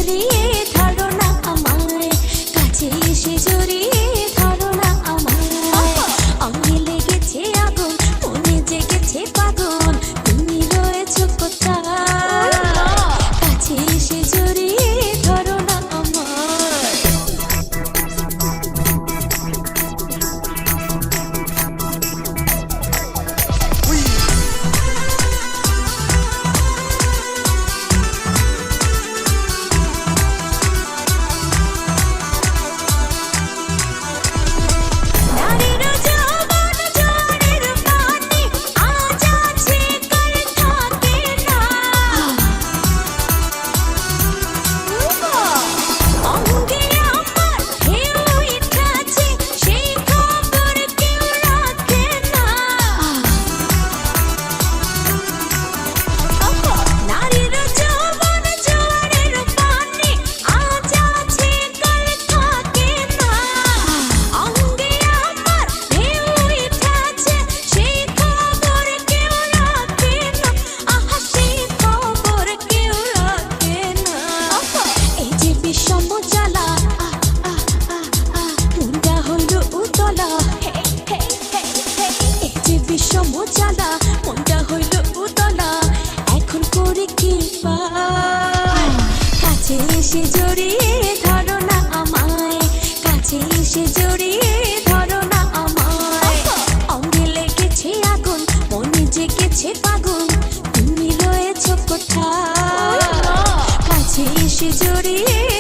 জড়িয়ে ধরো না আমায়, কাছে এসে জড়িয়ে ধরো না আমায়। অঙ্গে লেগেছে আগুন, মনে জেগেছে পাগল, তুমি রয়েছো কোথায়? কাছে এসে জড়িয়ে ধরো না আমায়। মজালা মনটা হইল উতলা, এখন করি কি পাই? কাছে এসে জড়িয়ে ধরো না আমায়, কাছে এসে জড়িয়ে ধরো না আমায়। অঙ্গে লেগেছে আগুন, মনে জেগেছে পাগল, তুমি রয়েছো কোথায়? কাছে এসে জড়িয়ে